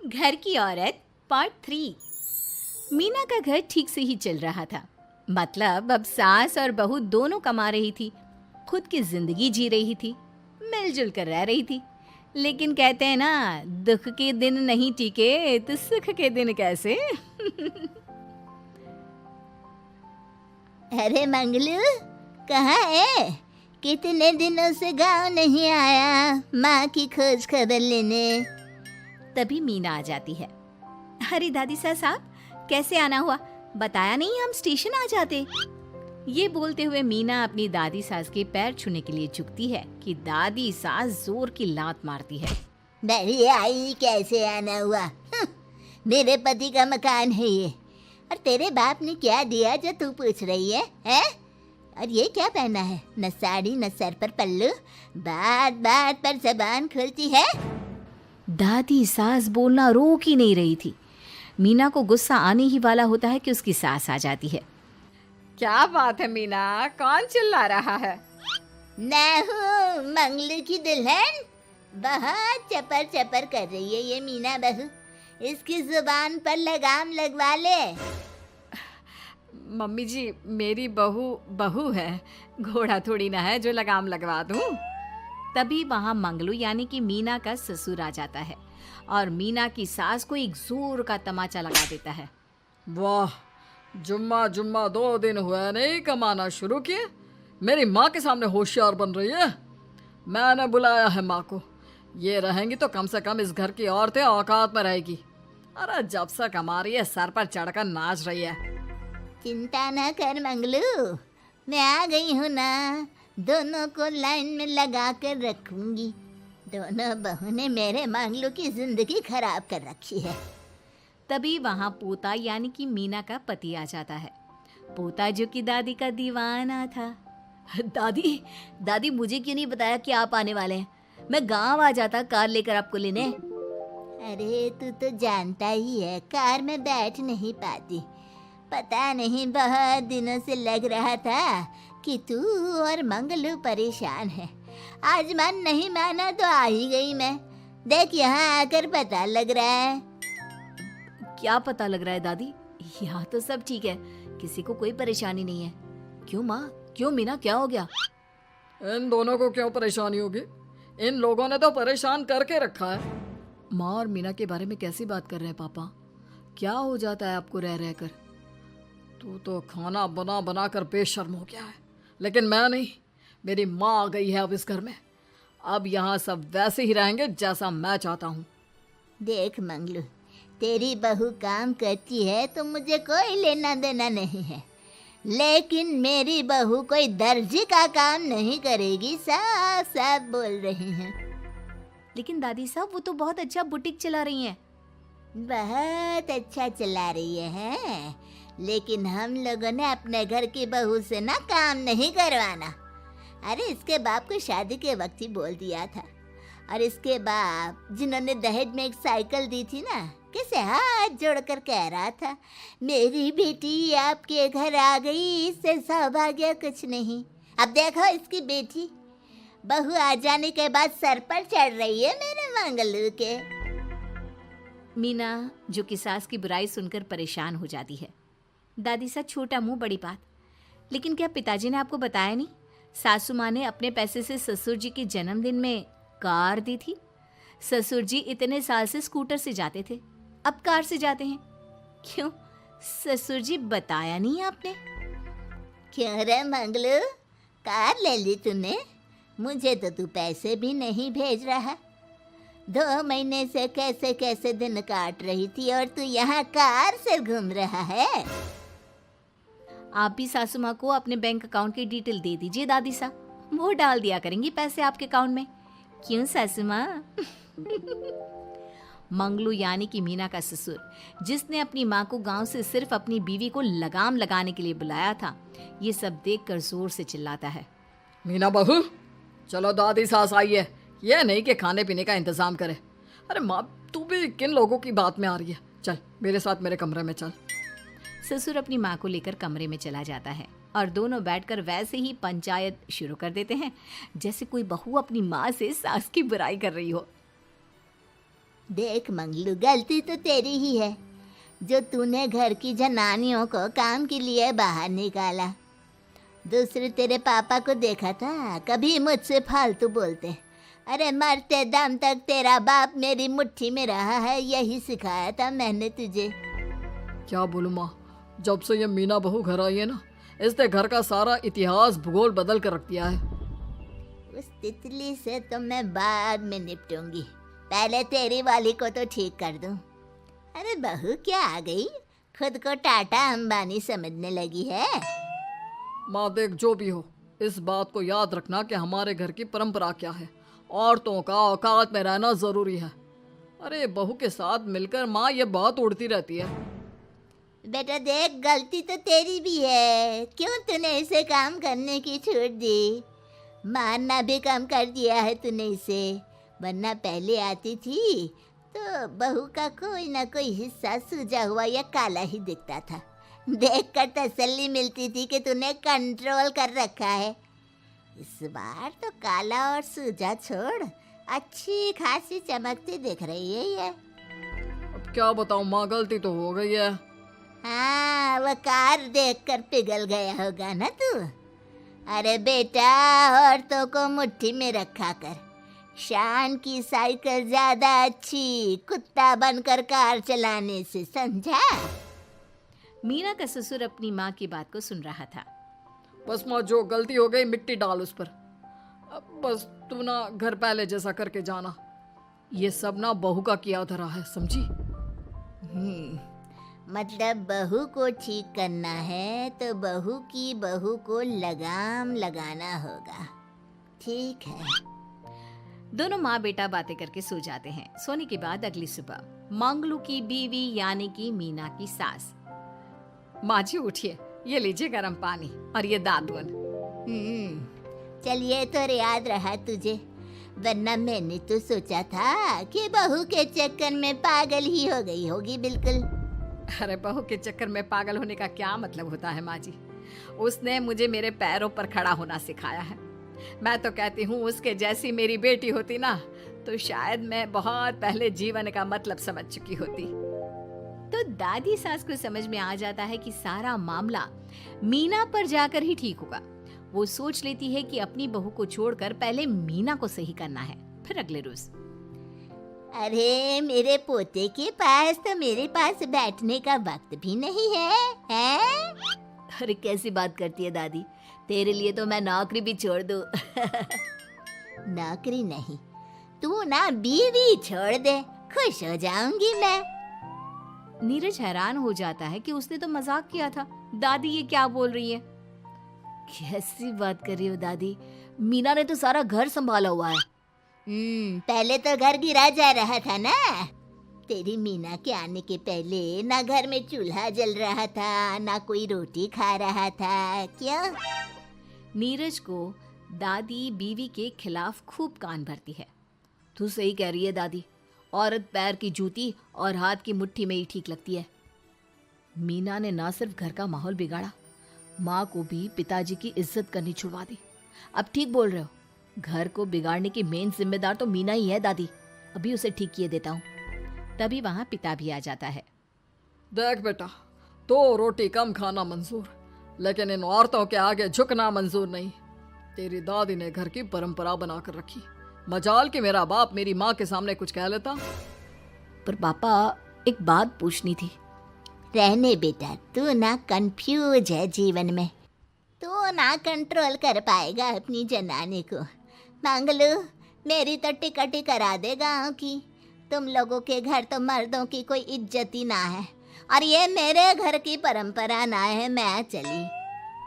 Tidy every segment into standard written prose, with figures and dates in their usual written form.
घर की औरत पार्ट 3। मीना का घर ठीक से ही चल रहा था। मतलब अब सास और बहू दोनों कमा रही थी, खुद की जिंदगी जी रही थी, मिलजुल कर रह रही थी। लेकिन कहते हैं ना, दुख के दिन नहीं टिके तो सुख के दिन कैसे। अरे मंगलू, कहाँ है? कितने दिनों से गांव नहीं आया माँ की खोज खबर लेने। तभी मीना आ जाती है। अरे दादी साहब, कैसे आना हुआ? बताया नहीं हम स्टेशन आ जाते। ये बोलते हुए मीना अपनी दादी सास के पैर छूने के लिए झुकती है कि दादी सास जोर की लात मारती है। बड़ी आई, कैसे आना हुआ? मेरे पति का मकान है ये। और तेरे बाप ने क्या दिया जो तू पूछ रही है, हैं? और ये क्या पहना है? न साड़ी न सर पर पल्लू, बात बात पर जबान खुलती है। दादी सास बोलना रोक ही नहीं रही थी। मीना को गुस्सा आने ही वाला होता है कि उसकी सास आ जाती है। क्या बात है मीना, कौन चिल्ला रहा है? मैं हूँ मंगलू की दुल्हन। बहुत चपर चपर कर रही है ये मीना बहू। इसकी जुबान पर लगाम लगवा ले। मम्मी जी, मेरी बहू है, घोड़ा थोड़ी ना है जो लगाम लगवा दूं। तभी वहां मंगलू यानी कि मीना का ससुर आ जाता है और मीना की सास को एक जोर का तमाचा लगा देता है। वाह, जुम्मा 2 दिन हुए नहीं कमाना शुरू किए, मेरी माँ के सामने होशियार बन रही है। मैंने बुलाया है माँ को, ये रहेंगी तो कम से कम इस घर की औरतें औकात में रहेगी। अरे जब से कमा रही है सर पर चढ़कर नाच रही है। चिंता न कर मंगलू, मैं आ गई हूँ ना। दोनों को लाइन में लगा कर रखूंगी। दोनों बहू ने मेरे मंगलू की जिंदगी खराब कर रखी है। तभी वहां पोता यानी कि मीना का पति आ जाता है। पोता जो कि दादी का दीवाना था। दादी मुझे क्यों नहीं बताया कि आप आने वाले हैं? मैं गांव आ जाता कार लेकर आपको लेने। अरे तू तो जानता ही है, कार में बैठ नहीं पाती। पता नहीं बहुत दिनों से लग रहा था कि तू और मंगलू परेशान है। आज मन नहीं माना तो आ ही गई मैं। देख यहाँ आकर पता लग रहा है। क्या पता लग रहा है दादी? यहाँ तो सब ठीक है, किसी को कोई परेशानी नहीं है। क्यों माँ, क्यों मीना, क्या हो गया? इन दोनों को क्यों परेशानी होगी? इन लोगों ने तो परेशान करके रखा है। माँ और मीना के बारे में कैसी बात कर रहे हैं पापा? क्या हो जाता है आपको रह रहकर? तू तो खाना बना बना कर बेशर्म हो गया है, लेकिन मैं नहीं। मेरी माँ आ गई है अब इस घर में। अब यहाँ सब वैसे ही रहेंगे जैसा मैं चाहता हूँ। देख मंगलू, तेरी बहू काम करती है तो मुझे कोई लेना देना नहीं है, लेकिन मेरी बहू कोई दर्जी का काम नहीं करेगी, साफ साफ बोल रही हैं। लेकिन दादी साहब, वो तो बहुत अच्छा बुटीक चला रही हैं। बहुत अच्छा चला रही है, लेकिन हम लोगों ने अपने घर की बहू से ना काम नहीं करवाना। अरे इसके बाप को शादी के वक्त ही बोल दिया था। और इसके बाप जिन्होंने दहेज में एक साइकिल दी थी ना, कैसे हाथ जोड़कर कह रहा था, मेरी बेटी आपके घर आ गई, इससे सौभाग्य कुछ नहीं। अब देखो इसकी बेटी, बहू आ जाने के बाद सर पर चढ़ रही है मेरे मंगलू के। मीना जो कि सास की बुराई सुनकर परेशान हो जाती है। दादी सा छोटा मुंह बड़ी बात। लेकिन क्या पिताजी ने आपको बताया नहीं? सासू माँ ने अपने पैसे से ससुर जी के जन्मदिन में कार दी थी। ससुर जी इतने साल से स्कूटर से जाते थे, अब कार से जाते हैं। क्यों ससुर जी, बताया नहीं आपने? क्यों रे मंगलू, कार ले ली तूने? मुझे तो तू पैसे भी नहीं भेज रहा। 2 महीने से कैसे कैसे दिन काट रही थी और तू यहाँ कार से घूम रहा है। आप भी सासू माँ को अपने बैंक अकाउंट की डिटेल दे दीजिए दादी सा, वो डाल दिया करेंगी पैसे आपके अकाउंट में। क्यों सासू माँ? मंगलू यानी कि मीना का ससुर, जिसने अपनी माँ को गांव से सिर्फ अपनी बीवी को लगाम लगाने के लिए बुलाया था, ये सब देखकर जोर से चिल्लाता है। मीना बहू, चलो दादी सास आई है, यह नहीं कि खाने पीने का इंतजाम करे। अरे माँ, तू भी किन लोगों की बात में आ रही है? चल मेरे साथ मेरे कमरे में चल। ससुर अपनी माँ को लेकर कमरे में चला जाता है और दोनों बैठकर वैसे ही पंचायत शुरू कर देते हैं जैसे कोई बहू अपनी माँ से सास की बुराई कर रही हो। देख मंगलू, गलती तो तेरी ही है जो तूने घर की जनानियों को काम के लिए बाहर निकाला। दूसरे तेरे पापा को देखा था, कभी मुझसे फालतू बोलते। अरे मरते दम तक तेरा बाप मेरी मुट्ठी में रहा है, यही सिखाया था मैंने तुझे। क्या बोलूं माँ, जब से ये मीना बहू घर आई है ना, इसने घर का सारा इतिहास भूगोल बदल कर रख दिया है। उस तितली से तो मैं बाद में निपटूंगी, पहले तेरी वाली को तो ठीक कर दूं। अरे बहू क्या आ गई, खुद को टाटा अंबानी समझने लगी है। माँ देख, जो भी हो, इस बात को याद रखना कि हमारे घर की परंपरा क्या है। औरतों का औकात में रहना जरूरी है। अरे बहू के साथ मिलकर माँ ये बात उड़ती रहती है। बेटा देख, गलती तो तेरी भी है, क्यों तूने इसे काम करने की छूट दी। मारना भी कम कर दिया है तूने इसे, वरना पहले आती थी तो बहू का कोई ना कोई हिस्सा सूजा हुआ या काला ही दिखता था। देखकर तसल्ली मिलती थी कि तूने कंट्रोल कर रखा है। इस बार तो काला और सूजा छोड़, अच्छी खासी चमकती दिख रही है ये। अब क्या बताऊं माँ, गलती तो हो गई है। हाँ, वो कार देखकर पिघल गया होगा ना तू। अरे बेटा, औरतों को मुट्ठी में रखा कर। शान की साइकिल ज्यादा अच्छी कुत्ता बनकर कार चलाने से, समझा। मीना का ससुर अपनी माँ की बात को सुन रहा था। बस माँ, जो गलती हो गई मिट्टी डाल उस पर। अब बस तू ना घर पहले जैसा करके जाना। ये सब ना बहू का किया धरा है, समझी। मतलब बहू को ठीक करना है तो बहू की बहू को लगाम लगाना होगा, ठीक है। दोनों माँ बेटा बातें करके सो जाते हैं। सोने के बाद अगली सुबह मंगलू की बीवी यानी कि मीना की सास, माँ जी उठिए, ये लीजिए गर्म पानी और ये दादुन। चलिए तो याद रहा तुझे, वरना मैंने तो सोचा था कि बहू के चक्कर में पागल ही हो गई होगी बिल्कुल। अरे बहू के चक्कर में पागल होने का क्या मतलब होता है माँ जी। उसने मुझे मेरे पैरों पर खड़ा होना सिखाया है। मैं तो कहती हूँ उसके जैसी मेरी बेटी होती ना तो शायद मैं बहुत पहले जीवन का मतलब समझ चुकी होती। तो दादी सास को समझ में आ जाता है कि सारा मामला मीना पर जाकर ही ठीक होगा। वो सोच लेती है कि अपनी बहू को छोड़कर पहले मीना को सही करना है। फिर अगले रोज, अरे मेरे पोते के पास तो मेरे पास बैठने का वक्त भी नहीं है, हैं? अरे कैसी बात करती है दादी, तेरे लिए तो मैं नौकरी भी छोड़ दूं। नौकरी नहीं, तू ना बीवी छोड़ दे, खुश हो जाऊंगी मैं। नीरज हैरान हो जाता है कि उसने तो मजाक किया था। दादी ये क्या बोल रही है? कैसी बात कर रही हो दादी, मीना ने तो सारा घर संभाला हुआ है। पहले तो घर गिरा जा रहा था ना। तेरी मीना के आने के पहले ना घर में चूल्हा जल रहा था, ना कोई रोटी खा रहा था, क्यों? नीरज को दादी बीवी के खिलाफ खूब कान भरती है। तू सही कह रही है दादी, औरत पैर की जूती और हाथ की मुट्ठी में ही ठीक लगती है। मीना ने ना सिर्फ घर का माहौल बिगाड़ा, माँ को भी पिताजी की इज्जत करनी छुड़वा दी। अब ठीक बोल रहे हो, घर को बिगाड़ने की मेन जिम्मेदार तो मीना ही है दादी। अभी उसे ठीक किए देता हूँ। तभी वहाँ पिता भी आ जाता है। देख बेटा, तो रोटी कम खाना मंजूर, लेकिन इन औरतों के आगे झुकना मंजूर नहीं। तेरी दादी ने घर की परंपरा बनाकर रखी, मजाल कि मेरा बाप मेरी माँ के सामने कुछ कह लेता। पर पापा एक बात पूछनी थी। रहने बेटा, तू ना कंफ्यूज है जीवन में, तू ना कंट्रोल कर पाएगा अपनी जनानी को। मंगलू, मेरी तो टिकट ही करा दे गाँव की। तुम लोगों के घर तो मर्दों की कोई इज्जत ही ना है, और ये मेरे घर की परंपरा ना है, मैं चली।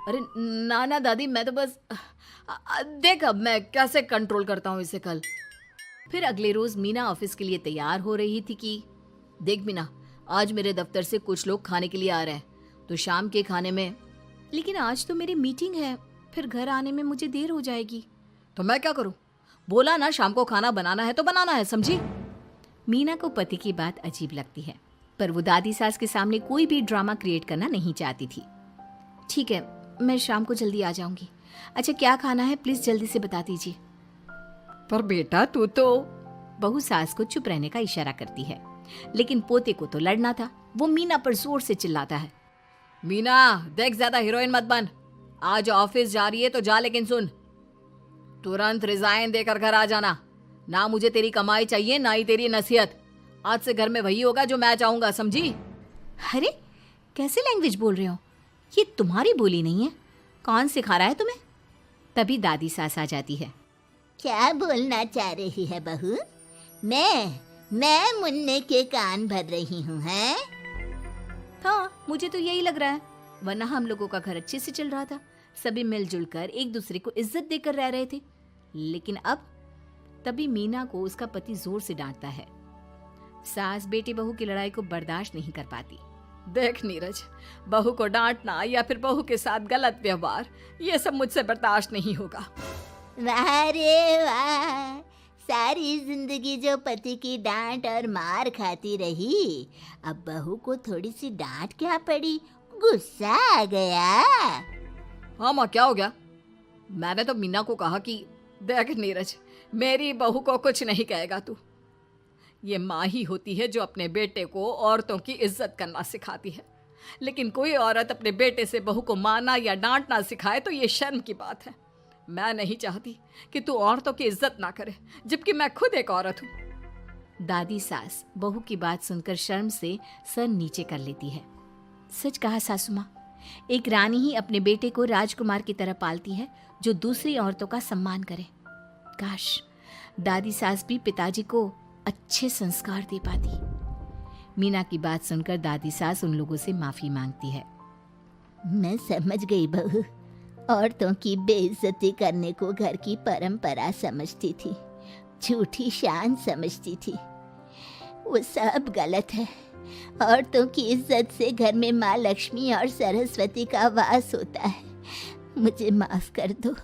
अरे ना ना दादी, मैं तो बस देख अब मैं कैसे कंट्रोल करता हूँ इसे कल। फिर अगले रोज मीना ऑफिस के लिए तैयार हो रही थी कि देख मीना, आज मेरे दफ्तर से कुछ लोग खाने के लिए आ रहे हैं, तो शाम के खाने में। लेकिन आज तो मेरी मीटिंग है, फिर घर आने में मुझे देर हो जाएगी। तो मैं क्या करूं? बोला ना शाम को खाना बनाना है तो बनाना है, समझी। मीना को पति की बात अजीब लगती है, पर वो दादी सास के सामने कोई भी ड्रामा क्रिएट करना नहीं चाहती थी। ठीक है, मैं शाम को जल्दी आ जाऊंगी। अच्छा क्या खाना है प्लीज जल्दी से बता दीजिए। पर बेटा तू तो बहू सास को चुप रहने का इशारा करती है, लेकिन पोते को तो लड़ना था। वो मीना पर जोर से चिल्लाता है, मीना देख, ज्यादा हीरोइन मत बन। आज ऑफिस जा रही है तो जा, लेकिन सुन, तुरंत रिजाइन देकर घर आ जाना। ना मुझे तेरी कमाई चाहिए, ना ही तेरी नसीहत। आज से घर में वही होगा जो मैं चाहूंगा, समझी? अरे कैसे लैंग्वेज बोल रहे हो, ये तुम्हारी बोली नहीं है, कौन सिखा रहा है तुम्हें? तभी दादी सास आ जाती है। क्या बोलना चाह रही है बहू? मैं मुन्ने के कान भर रही हूँ, हैं? हाँ, मुझे तो यही लग रहा है, वरना हम लोगों का घर अच्छे से चल रहा था, सभी मिलजुल कर एक दूसरे को इज्जत देकर रह रहे थे। लेकिन अब तभी मीना को उसका पति जोर से डांटता है। सास बेटी बहू की लड़ाई को बर्दाश्त नहीं कर पाती। देख नीरज, बहू को डांटना या फिर बहू के साथ गलत व्यवहार, ये सब मुझसे बर्दाश्त नहीं होगा। वाह रे वाह, सारी जिंदगी जो पति की डांट और मार खाती रही, अब बहू को थोड़ी सी डांट क्या पड़ी, गुस्सा आ गया। हाँ माँ, क्या हो गया? मैंने तो मीना को कहा कि देख नीरज, मेरी बहू को कुछ नहीं कहेगा तू। ये माँ ही होती है जो अपने बेटे को औरतों की इज्जत करना सिखाती है, लेकिन कोई औरत अपने बेटे से बहू को मारना या डांटना सिखाए तो ये शर्म की बात है। मैं नहीं चाहती कि तू औरतों की इज्जत ना करे, जबकि मैं खुद एक औरत हूँ। दादी सास बहू की बात सुनकर शर्म से सर नीचे कर लेती है। सच कहा सासू माँ, एक रानी ही अपने बेटे को राजकुमार की तरह पालती है जो दूसरी औरतों का सम्मान करे। काश दादी सास भी पिताजी को अच्छे संस्कार दे पाती। मीना की बात सुनकर दादी सास उन लोगों से माफी मांगती है। मैं समझ गई बहू, औरतों की बेइज्जती करने को घर की परंपरा समझती थी, झूठी शान समझती थी। वो सब गलत है। औरतों की इज्जत से घर में माँ लक्ष्मी और सरस्वती का वास होता है। मुझे माफ कर दो।